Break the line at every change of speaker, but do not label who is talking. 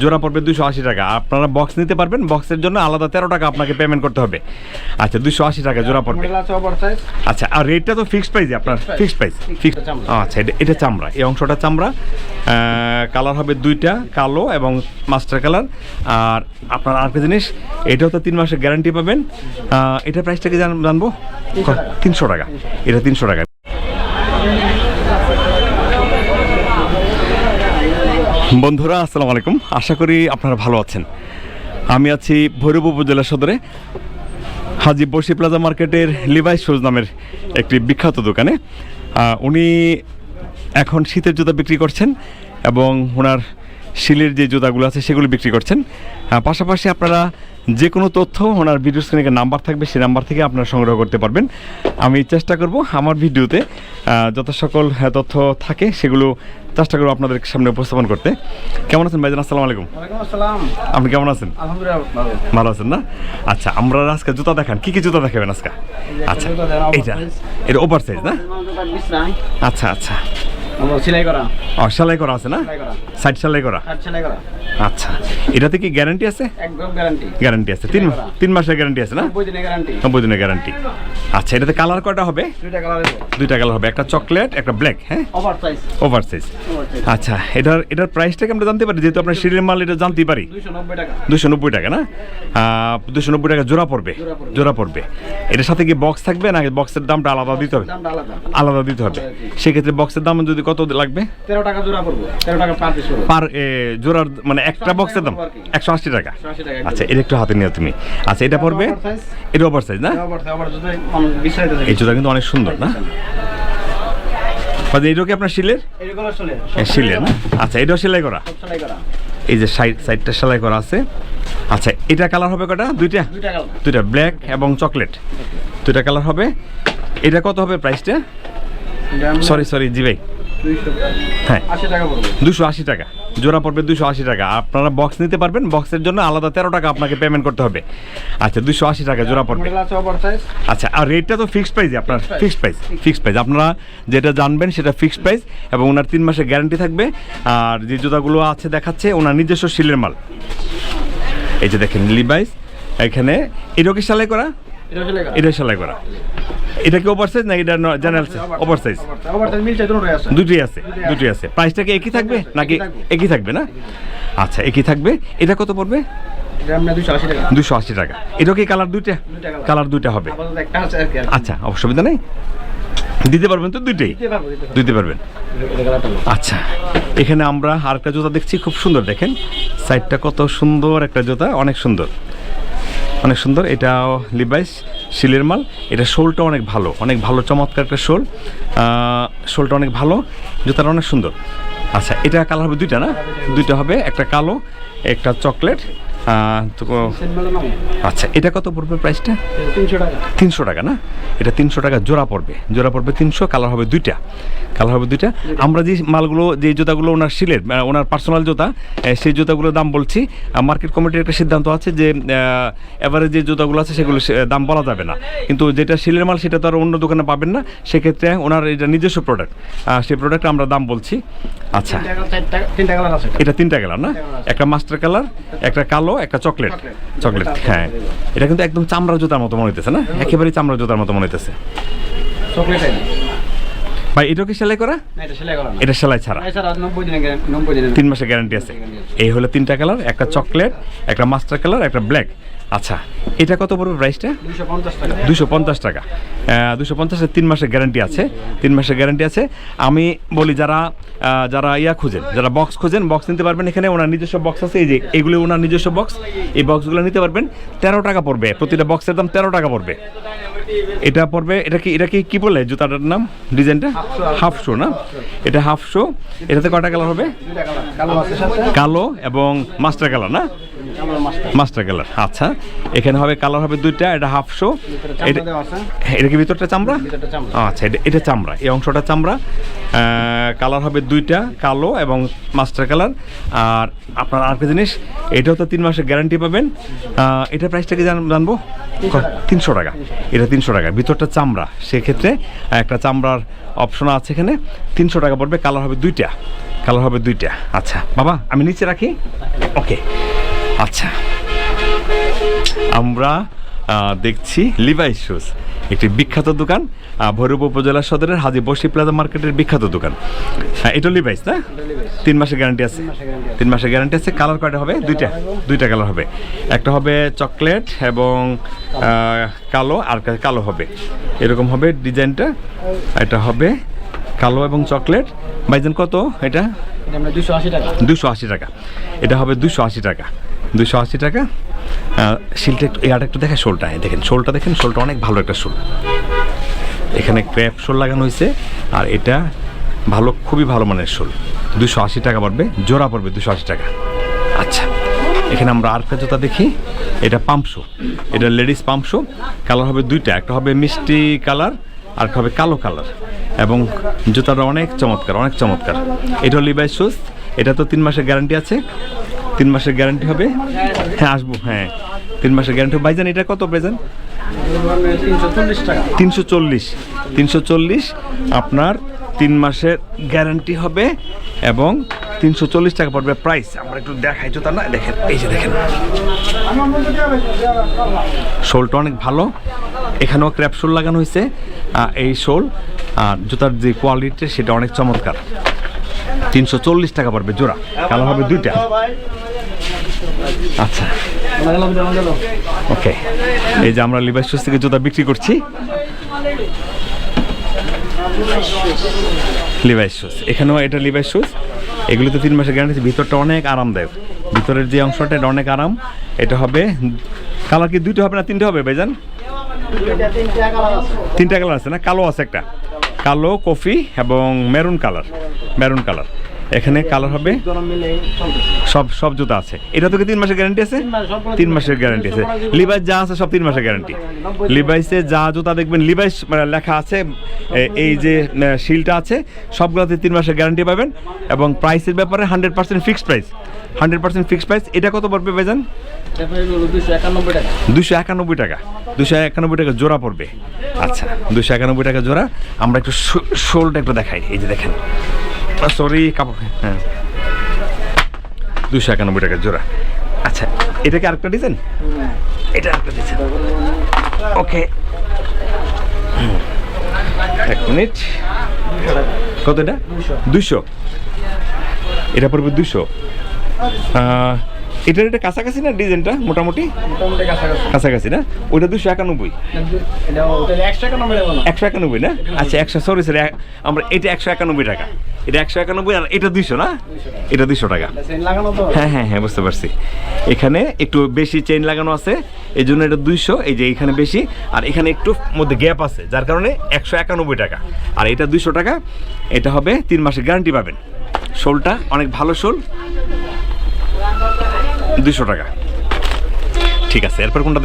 জোড়া পড়বে 280 টাকা। আপনারা বক্স নিতে পারবেন, বক্সের জন্য আলাদা 13 টাকা আপনাকে পেমেন্ট করতে হবে। আচ্ছা 280 টাকা জোড়া পড়বে। আচ্ছা আর রেটটা তো ফিক্সড প্রাইস আপনার? Fixed price. আচ্ছা এটা চামড়া, এই অংশটা চামড়া। কালার হবে দুইটা, কালো এবং মাস্টার কালার। আর আপনার আরেকটা জিনিস, এটাও তো 3 মাসের গ্যারান্টি পাবেন। এটা প্রাইসটা কি জানবো? 300 টাকা। এটা 300 টাকা। বন্ধুরা আসসালামু আলাইকুম, আশা করি আপনারা ভালো আছেন। আমি আছি ভৈরব উপজেলা সদরে হাজি বসি প্লাজা মার্কেটের লিভাইস শুজ নামের একটি বিখ্যাত দোকানে। উনি এখন শীতের জুতা বিক্রি করছেন এবং ওনার শিলের যে জুতাগুলো আছে সেগুলো বিক্রি করছেন। পাশাপাশি আপনারা যে কোনো তথ্য ওনার ভিডিও স্ক্রিনে নাম্বার থাকবে, সেই নাম্বার থেকে আপনারা সংগ্রহ করতে পারবেন। আমি চেষ্টা করব আমার ভিডিওতে যত সকল তথ্য থাকে সেগুলো চেষ্টা করবো আপনাদের সামনে উপস্থাপন করতে। কেমন আছেন ভাইজান? আসসালামু আলাইকুম।
ওয়ালাইকুম আসসালাম।
আপনি কেমন আছেন?
আলহামদুলিল্লাহ
ভালো আছেন না? আচ্ছা আমরা আজকে জুতা দেখান, কি কি জুতা দেখাবেন আজকে? আচ্ছা এটা ওভার সাইজ না? আচ্ছা আচ্ছা
সেলাই করা।
সেলাই করা আছে না? সাইড সেলাই করা। আচ্ছা এটাতে কি গ্যারান্টি আছে?
একদম গ্যারান্টি।
গ্যারান্টি আছে, 3 মাসের গ্যারান্টি আছে না?
90 দিনের গ্যারান্টি।
90 দিনের গ্যারান্টি। আচ্ছা এটাতে কালার কয়টা হবে? দুইটা কালার হবে, একটা চকলেট একটা ব্ল্যাক। হ্যাঁ ওভার সাইজ। আচ্ছা এটার প্রাইসটা কি আমরা জানতে পারি? যেহেতু আপনার শিরের মাল, এটা জানতে পারি। 290 টাকা না? 290 টাকা জোড়া পড়বে। জোড়া পড়বে। এটার সাথে কি বক্স থাকবে না বক্সের দামটা আলাদা দিতে হবে? আলাদা দিতে হবে। সেক্ষেত্রে বক্সের দাম যদি কত লাগবে?
13 টাকা জোড়া পড়বে। 13 টাকা পার পিস পড়বে।
পার জোড়ার মানে একটা বক্সের দাম 180 টাকা। আচ্ছা এটা একটু হাতে নিও তুমি। আচ্ছা এটা পড়বে, এটা ওভার সাইজ না? এই জুতা কিন্তু অনেক সুন্দর না? এইটা কি আপনার শিলের? শিলের না? আচ্ছা এটাও সেলাই করা। এই যে সাইডটা সেলাই করা আছে। আচ্ছা এটা কালার হবে কয়টা? দুইটা ব্ল্যাক এবং চকলেট, দুইটা কালার হবে। এটা কত হবে প্রাইসটা? সরি জি ভাই, হ্যাঁ 280 টাকা জোড়া পড়বে। 280 টাকা। আপনারা বক্স নিতে পারবেন, বক্সের জন্য আলাদা 13 টাকা আপনাকে পেমেন্ট করতে হবে। আচ্ছা 280 টাকা জোড়া পড়বে। আচ্ছা আর রেটটা তো ফিক্সড প্রাইস আপনার? Fixed price. আপনারা যেটা জানবেন সেটা ফিক্সড প্রাইস এবং ওনার 3 মাসের গ্যারান্টি থাকবে। আর যে জুতাগুলো আছে দেখাচ্ছে ওনার নিজস্ব শিলের মাল। এই যে দেখেন লিভাইস, এখানে এটাও কি সেলাই করা? এটা সেলাই করা। এটা কি ওভার সাইজ না এটা জেনারেল সাইজ? Over size. দুটোই আছে। প্রাইসটা কি একই থাকবে নাকি? একই থাকবে না? আচ্ছা একই থাকবে। এটা কত পড়বে? 280 টাকা। এটা কি কালার দুইটা? কালার দুইটা হবে। আচ্ছা অসুবিধা নেই, দিতে পারবেন তো? দুইটাই দিতে পারবেন। আচ্ছা এখানে আমরা আরেকটা জুতা দেখছি, খুব সুন্দর। দেখেন সাইডটা কত সুন্দর একটা জুতা, অনেক সুন্দর। এটাও লিভাইস শিলের মাল। এটা শোলটা অনেক ভালো চমৎকার একটা শোলটা অনেক ভালো, জুতাটা অনেক সুন্দর। আচ্ছা এটা কালার হবে দুইটা না? দুইটা হবে, একটা কালো একটা চকলেট। আচ্ছা এটা কত পড়বে প্রাইসটা? 300 টাকা না? এটা 300 টাকা জোড়া পড়বে। 300। কালার হবে দুইটা। আমরা যে মালগুলো, যে জুতাগুলো ওনার শিলের, ওনার পার্সোনাল জুতা, সেই জুতাগুলোর দাম বলছি। মার্কেট কমিটির একটা সিদ্ধান্ত আছে যে এবারে যে জুতাগুলো আছে সেগুলো দাম বলা যাবে না, কিন্তু যেটা শিলের মাল সেটা তো আর অন্য দোকানে পাবেন না। সেক্ষেত্রে ওনার এটা নিজস্ব প্রোডাক্ট, সেই প্রোডাক্ট আমরা দাম বলছি। আচ্ছা এটা 3টা কালার না? একটা মাস্টার কালার, একটা কালো, একটা চকলেট। হ্যাঁ এটা কিন্তু একদম চামড়া জুতার মতো মনে হইতেছে না? একেবারে চামড়া জুতার মতো মনে হইতেছে ভাই। এটা কি সেলাই করা? এটা সেলাই ছাড়া। 3 মাসের গ্যারান্টি আছে। এই হলো 3টা কালার, একটা চকলেট, একটা মাস্টার কালার, একটা ব্ল্যাক। আচ্ছা এটা কত পড়বে প্রাইসটা? 250 টাকা। 250 3 মাসের গ্যারান্টি আছে। 3 মাসের গ্যারান্টি আছে। আমি বলি যারা খুঁজেন, যারা বক্স খুঁজেন, বক্স নিতে পারবেন। এখানে ওনার নিজস্ব বক্স আছে, এই যে এগুলো ওনার নিজস্ব বক্স। এই বক্সগুলো নিতে পারবেন। 13 টাকা পড়বে, প্রতিটা বক্সের দাম 13 টাকা পড়বে। এটা পড়বে, এটা কি বলে জুতাটার নাম? ডিজাইনটা হাফ শো না? এটা হাফ শো। এটাতে কয়টা কালার হবে? কালো এবং মাস্টার কালার না? Master colour. আচ্ছা এখানে হবে কালার হবে দুইটা। এটা হাফ শো। এটা কি ভিতরটা চামড়া? আচ্ছা এটা চামড়া, এই অংশটা চামড়া। কালার হবে দুইটা, কালো এবং মাস্টার কালার। আর আপনার আরেকটা জিনিস, এটাও তো 3 মাসের গ্যারান্টি পাবেন। এটার প্রাইসটা কি জানবো? 300 টাকা। এটা 300 টাকা, ভিতরটা চামড়া। সেক্ষেত্রে একটা চামড়ার অপশন আছে এখানে। 300 টাকা পড়বে। কালার হবে দুইটা। কালার হবে দুইটা। আচ্ছা বাবা আমি নিচে রাখি, ওকে। আচ্ছা আমরা দেখছি লিভাইস শুজ, একটি বিখ্যাত দোকান, ভৈরব উপজেলা সদরের হাজী বসি প্লাজা মার্কেটের বিখ্যাত দোকান। হ্যাঁ এটা লিভাইস না? 3 মাসের গ্যারান্টি আছে। 3 মাসের গ্যারান্টি আছে। কালার কয়টা হবে? দুইটা কালার হবে। একটা হবে চকলেট এবং কালো, আর কালো হবে, এরকম হবে ডিজাইনটা। এটা হবে কালো এবং চকলেট। ভাইজান কত এটা?
280 টাকা।
280 টাকা। এটা হবে 280 টাকা। 280 টাকা। শিলটা একটু এয়ারটা একটু দেখেন, শোলটা দেখেন, শোলটা দেখেন, শোলটা অনেক ভালো একটা শোল। এখানে ক্র্যাপ শোল লাগানো হয়েছে, আর এটা ভালো, খুবই ভালো মানের শোল। 280 টাকা পড়বে, জোড়া পড়বে 280 টাকা। আচ্ছা এখানে আমরা আরেকটা জুতা দেখি, এটা পাম্প শু, এটা লেডিস পাম্প শু। কালার হবে দুইটা, একটা হবে মিষ্টি কালার আর একটা হবে কালো কালার, এবং জুতাটা অনেক চমৎকার, অনেক চমৎকার। এটা লিভাইস শুজ, এটা তো 3 মাসের গ্যারান্টি আছে। 3 মাসের গ্যারান্টি হবে। হ্যাঁ আসবো, হ্যাঁ 3 মাসের গ্যারান্টি। ভাইজান এটা কত ভাইজান?
340 টাকা।
340 আপনার 3 মাসের গ্যারান্টি হবে এবং 340 টাকা পড়বে প্রাইস। আমরা একটু দেখাই জুতা না, দেখেন এই যে দেখেন শোলটা অনেক ভালো। এখানেও ক্র্যাপ শোল লাগানো হয়েছে। এই শোল আর জুতার যে কোয়ালিটি সেটা অনেক চমৎকার। 340 টাকা পড়বে জোড়া, কালার হবে দুইটা। আচ্ছা ওকে, এই যে আমরা লিভাইস শুজ থেকে জুতা বিক্রি করছি। লিভাইস শুজ, এখানেও এটা লিভাইস শুজ। এগুলোতে 3 মাসের গ্যারান্টি। ভিতরটা অনেক আরামদায়ক, ভিতরের যে অংশটা এটা অনেক আরাম। এটা হবে কালার কি দুইটা হবে না তিনটে হবে ভাইজান? 3টা কালার আছে না? কালো আছে একটা, কালো, কফি এবং মেরুন কালার। এখানে কালার হবে, সব জুতা আছে। এটা তো কি 3 মাসের গ্যারান্টি আছে? 3 মাসের গ্যারান্টি আছে। লিভাইস যা আছে সব 3 মাসের গ্যারান্টি। লিভাইসে যা জুতা দেখবেন লিভাইস লেখা আছে, এই যে শিলটা আছে, সবগুলোতে 3 মাসের গ্যারান্টি পাবেন। এবং প্রাইসের ব্যাপারে 100% ফিক্সড প্রাইস, 100% ফিক্সড প্রাইস। এটা কত পড়বে ভাইজান?
291 টাকা।
291 টাকা। 291 টাকা জোড়া পড়বে। আচ্ছা 291 টাকা জোড়া। আমরা একটু শোলটা একটু দেখাই, এই যে দেখেন, সরি কাপড়, হ্যাঁ 291 টাকা জোড়া। আচ্ছা এটা কি আরেকটা ডিজাইন? এটা আরেকটা ডিজাইন, ওকে। 1 মিনিট, কত এটা? 200। এটা পড়বে 200। এটা কাছাকাছি না ডিজাইনটা? মোটামুটি কাছাকাছি না? ওইটা 291। 191 না? আচ্ছা 100, সরি আমরা এটা 191 টাকা। এটা 191 আর এটা 200 না? এটা 200 টাকা। হ্যাঁ বুঝতে পারছি। এখানে একটু বেশি চেইন লাগানো আছে, এই জন্য এটা 200। এই যে এখানে বেশি আর এখানে একটু মধ্যে গ্যাপ আছে, যার কারণে 191 টাকা। আর এটা 200 টাকা। এটা হবে 3 মাসের গ্যারান্টি পাবেন। শোলটা অনেক ভালো শোল, 200 টাকা। ঠিক আছে, এরপর কোনটা?